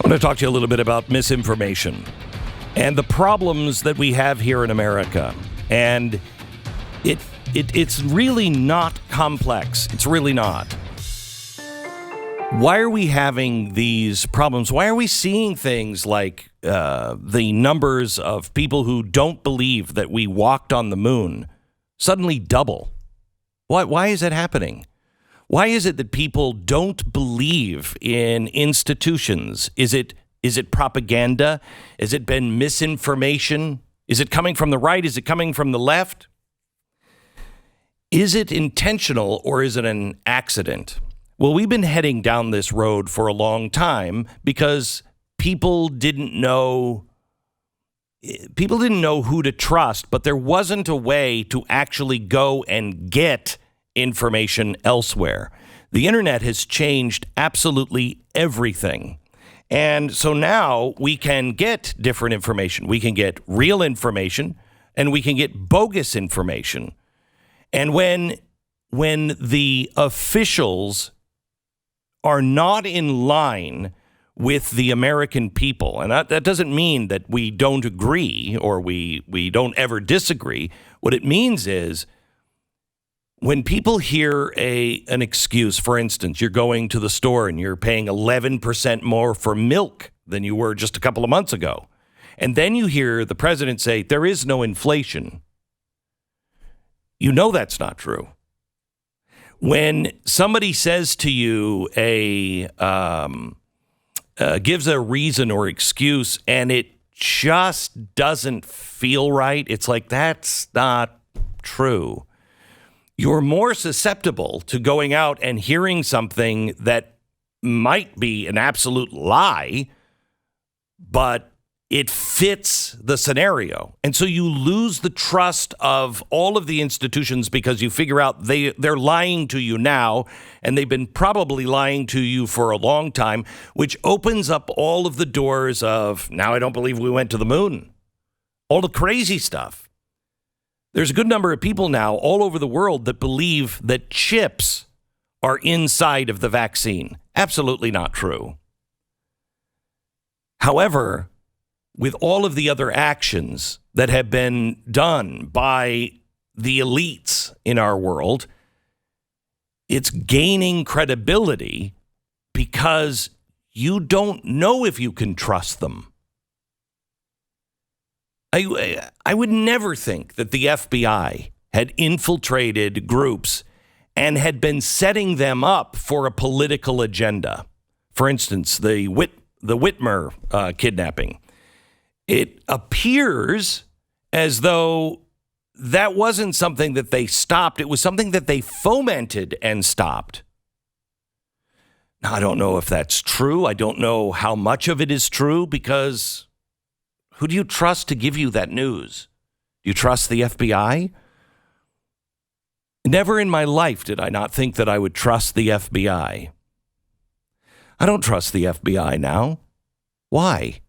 I want to talk to you a little bit about misinformation and the problems that we have here in America. And it's really not complex. It's really not. Why are we having these problems? Why are we seeing things like the numbers of people who don't believe that we walked on the moon suddenly double? Why is that happening? Why is it that people don't believe in institutions? Is it propaganda? Has it been misinformation? Is it coming from the right? Is it coming from the left? Is it intentional or is it an accident? Well, we've been heading down this road for a long time because people didn't know who to trust, but there wasn't a way to actually go and get information elsewhere. The internet has changed absolutely everything. And so now we can get different information. We can get real information and we can get bogus information. And when the officials are not in line with the American people, and that doesn't mean that we don't agree or we don't ever disagree. What it means is when people hear an excuse, for instance, you're going to the store and you're paying 11% more for milk than you were just a couple of months ago. And then you hear the president say, there is no inflation. You know that's not true. When somebody says to you gives a reason or excuse and it just doesn't feel right, it's like, that's not true. You're more susceptible to going out and hearing something that might be an absolute lie, but it fits the scenario. And so you lose the trust of all of the institutions because you figure out they're lying to you now, and they've been probably lying to you for a long time, which opens up all of the doors of, now I don't believe we went to the moon. All the crazy stuff. There's a good number of people now all over the world that believe that chips are inside of the vaccine. Absolutely not true. However, with all of the other actions that have been done by the elites in our world, it's gaining credibility because you don't know if you can trust them. I would never think that the FBI had infiltrated groups and had been setting them up for a political agenda. For instance, the Whitmer kidnapping. It appears as though that wasn't something that they stopped. It was something that they fomented and stopped. Now, I don't know if that's true. I don't know how much of it is true because who do you trust to give you that news? Do you trust the FBI? Never in my life did I not think that I would trust the FBI. I don't trust the FBI now. Why?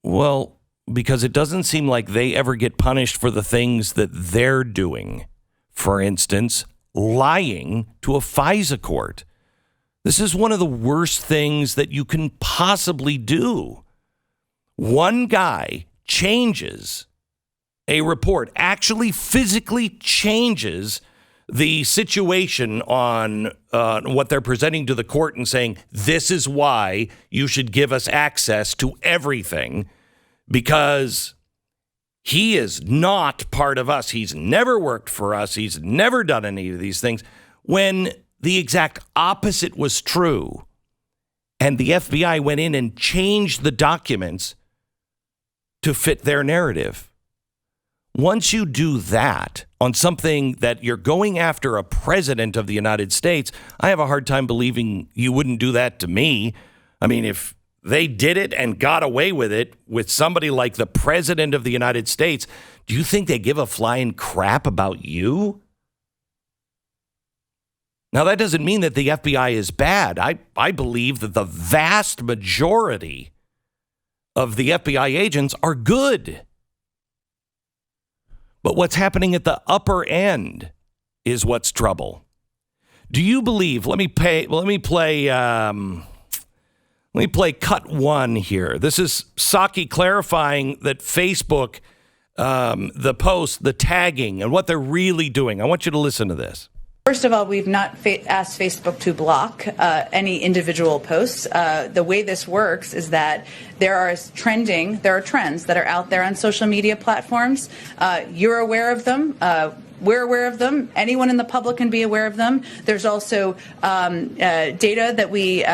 Well, because it doesn't seem like they ever get punished for the things that they're doing. For instance, lying to a FISA court. This is one of the worst things that you can possibly do. One guy changes a report, actually physically changes the situation on what they're presenting to the court and saying, this is why you should give us access to everything because he is not part of us. He's never worked for us. He's never done any of these things. When the exact opposite was true and the FBI went in and changed the documents to fit their narrative. Once you do that on something that you're going after a president of the United States, I have a hard time believing you wouldn't do that to me. I mean, if they did it and got away with it with somebody like the president of the United States, do you think they give a flying crap about you? Now, that doesn't mean that the FBI is bad. I believe that the vast majority of the FBI agents are good. But what's happening at the upper end is what's trouble. Do you believe, let me play Let me play cut one here. This is Psaki clarifying that Facebook, the post, the tagging, and what they're really doing. I want you to listen to this. First of all, we've not asked Facebook to block any individual posts. The way this works is that there are trends that are out there on social media platforms. You're aware of them. We're aware of them. Anyone in the public can be aware of them. There's also data that we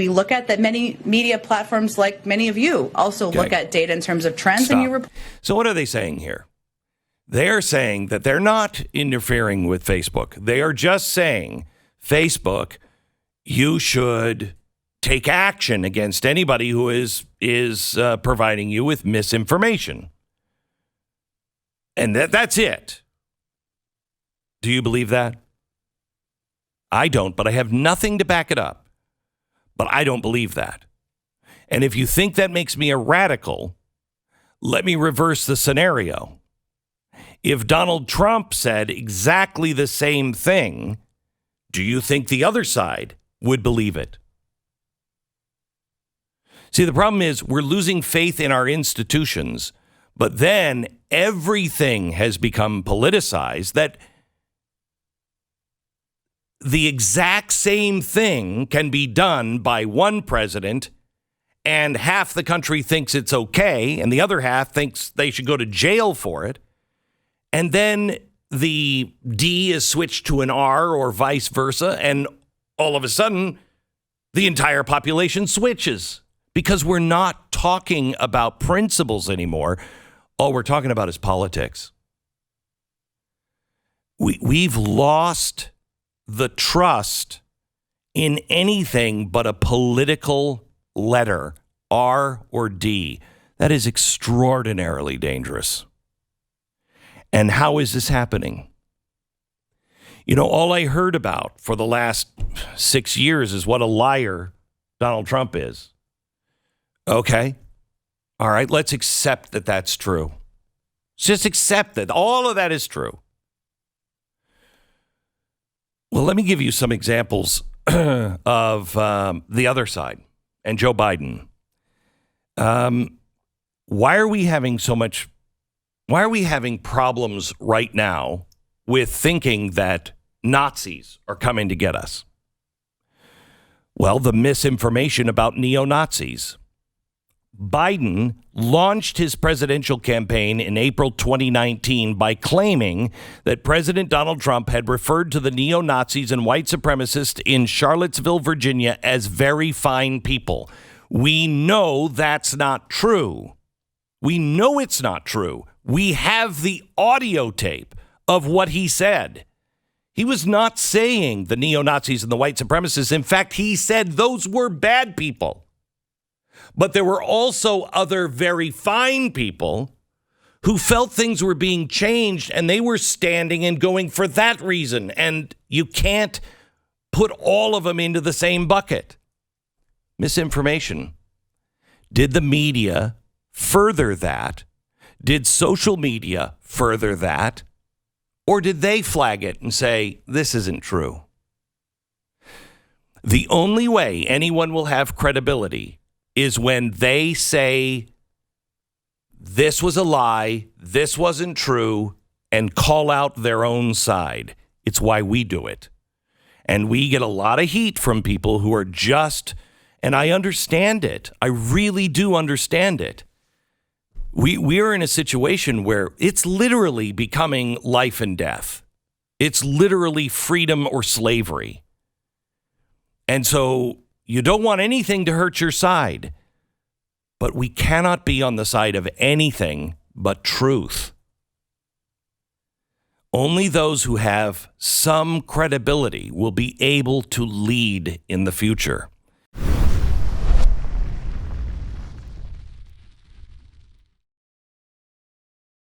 look at that many media platforms, like many of you, also look at data in terms of trends. Stop. And So what are they saying here? They're saying that they're not interfering with Facebook. They are just saying, Facebook, you should take action against anybody who is providing you with misinformation. And that's it. Do you believe that? I don't, but I have nothing to back it up. But I don't believe that. And if you think that makes me a radical, let me reverse the scenario. If Donald Trump said exactly the same thing, do you think the other side would believe it? See, the problem is we're losing faith in our institutions, but then everything has become politicized, that the exact same thing can be done by one president, and half the country thinks it's okay, and the other half thinks they should go to jail for it. And then the D is switched to an R or vice versa, and all of a sudden, the entire population switches because we're not talking about principles anymore. All we're talking about is politics. We've lost the trust in anything but a political letter, R or D. That is extraordinarily dangerous. And how is this happening? You know, all I heard about for the last 6 years is what a liar Donald Trump is. Okay. All right. Let's accept that that's true. Just accept that all of that is true. Well, let me give you some examples of the other side and Joe Biden. Why are we having problems right now with thinking that Nazis are coming to get us? Well, the misinformation about neo-Nazis. Biden launched his presidential campaign in April 2019 by claiming that President Donald Trump had referred to the neo-Nazis and white supremacists in Charlottesville, Virginia as very fine people. We know that's not true. We know it's not true. We have the audio tape of what he said. He was not saying the neo-Nazis and the white supremacists. In fact, he said those were bad people. But there were also other very fine people who felt things were being changed, and they were standing and going for that reason. And you can't put all of them into the same bucket. Misinformation. Did the media further that? Did social media further that? Or did they flag it and say, this isn't true? The only way anyone will have credibility is when they say, this was a lie, this wasn't true, and call out their own side. It's why we do it. And we get a lot of heat from people who are just, and I understand it. I really do understand it. We are in a situation where it's literally becoming life and death. It's literally freedom or slavery. And so you don't want anything to hurt your side. But we cannot be on the side of anything but truth. Only those who have some credibility will be able to lead in the future.